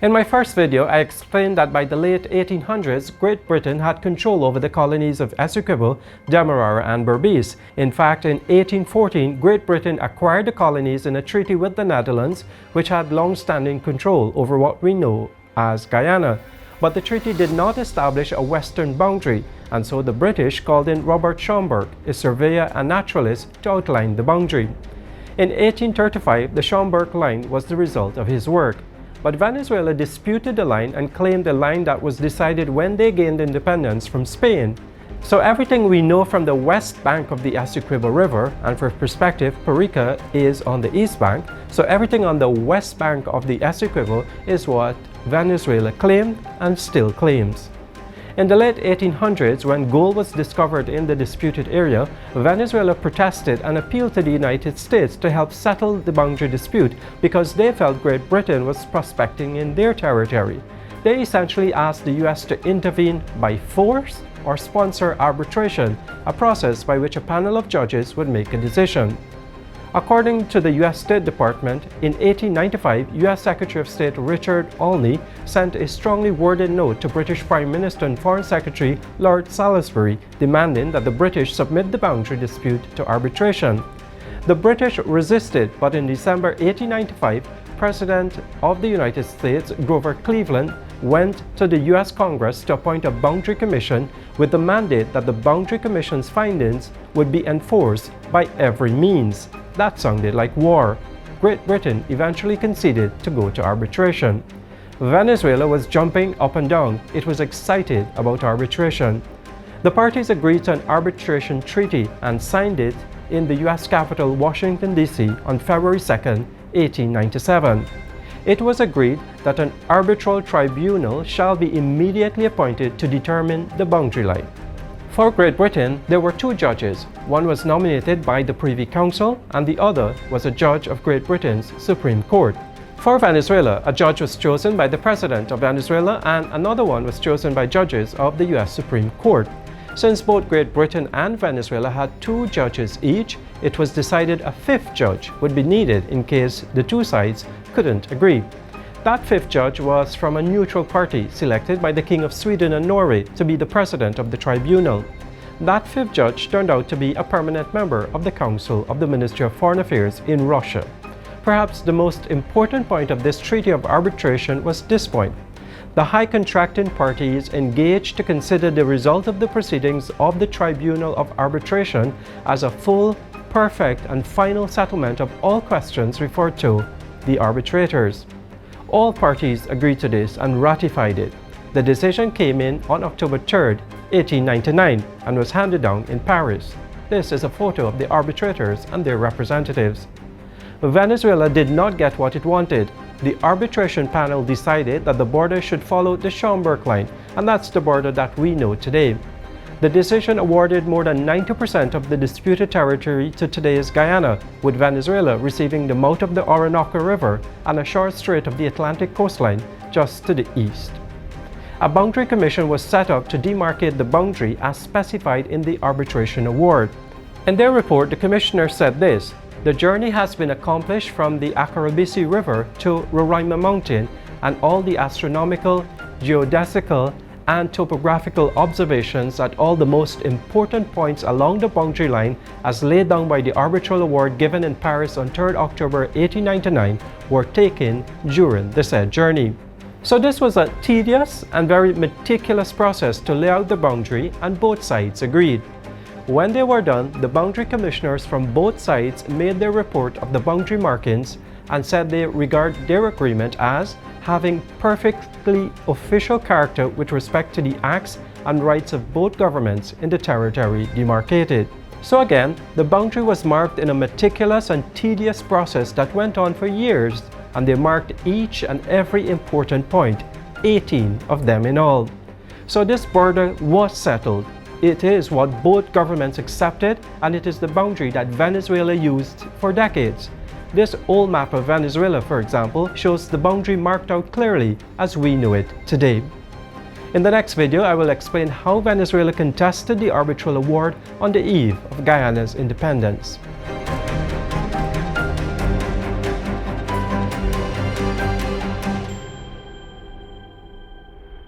In my first video, I explained that by the late 1800s, Great Britain had control over the colonies of Essequibo, Demerara, and Berbice. In fact, in 1814, Great Britain acquired the colonies in a treaty with the Netherlands, which had long-standing control over what we know as Guyana. But the treaty did not establish a western boundary, and so the British called in Robert Schomburgk, a surveyor and naturalist, to outline the boundary. In 1835, the Schomburgk line was the result of his work. But Venezuela disputed the line and claimed a line that was decided when they gained independence from Spain. So everything we know from the west bank of the Essequibo River, and for perspective, Perica is on the east bank, so everything on the west bank of the Essequibo is what Venezuela claimed and still claims. In the late 1800s, when gold was discovered in the disputed area, Venezuela protested and appealed to the United States to help settle the boundary dispute because they felt Great Britain was prospecting in their territory. They essentially asked the US to intervene by force or sponsor arbitration, a process by which a panel of judges would make a decision. According to the U.S. State Department, in 1895, U.S. Secretary of State Richard Olney sent a strongly worded note to British Prime Minister and Foreign Secretary Lord Salisbury demanding that the British submit the boundary dispute to arbitration. The British resisted, but in December 1895, President of the United States Grover Cleveland went to the U.S. Congress to appoint a boundary commission with the mandate that the boundary commission's findings would be enforced by every means. That sounded like war. Great Britain eventually conceded to go to arbitration. Venezuela was jumping up and down. It was excited about arbitration. The parties agreed to an arbitration treaty and signed it in the U.S. capital, Washington, D.C. on February 2, 1897. It was agreed that an arbitral tribunal shall be immediately appointed to determine the boundary line. For Great Britain, there were two judges. One was nominated by the Privy Council and the other was a judge of Great Britain's Supreme Court. For Venezuela, a judge was chosen by the President of Venezuela and another one was chosen by judges of the U.S. Supreme Court. Since both Great Britain and Venezuela had two judges each, it was decided a fifth judge would be needed in case the two sides couldn't agree. That fifth judge was from a neutral party selected by the King of Sweden and Norway to be the president of the tribunal. That fifth judge turned out to be a permanent member of the Council of the Ministry of Foreign Affairs in Russia. Perhaps the most important point of this treaty of arbitration was this point. The high contracting parties engaged to consider the result of the proceedings of the Tribunal of Arbitration as a full, perfect, and final settlement of all questions referred to the arbitrators. All parties agreed to this and ratified it. The decision came in on October 3, 1899 and was handed down in Paris. This is a photo of the arbitrators and their representatives. Venezuela did not get what it wanted. The arbitration panel decided that the border should follow the Schomburgk line, and that's the border that we know today. The decision awarded more than 90% of the disputed territory to today's Guyana, with Venezuela receiving the mouth of the Orinoco River and a short strait of the Atlantic coastline just to the east. A boundary commission was set up to demarcate the boundary as specified in the arbitration award. In their report, the commissioner said this: "The journey has been accomplished from the Acarabisi River to Roraima Mountain, and all the astronomical, geodesical, and topographical observations at all the most important points along the boundary line as laid down by the arbitral award given in Paris on 3 October 1899 were taken during the said journey." So this was a tedious and very meticulous process to lay out the boundary, and both sides agreed. When they were done, the boundary commissioners from both sides made their report of the boundary markings and said they regard their agreement as having perfectly official character with respect to the acts and rights of both governments in the territory demarcated. So again, the boundary was marked in a meticulous and tedious process that went on for years, and they marked each and every important point, 18 of them in all. So this border was settled. It is what both governments accepted, and it is the boundary that Venezuela used for decades. This old map of Venezuela, for example, shows the boundary marked out clearly as we know it today. In the next video, I will explain how Venezuela contested the arbitral award on the eve of Guyana's independence.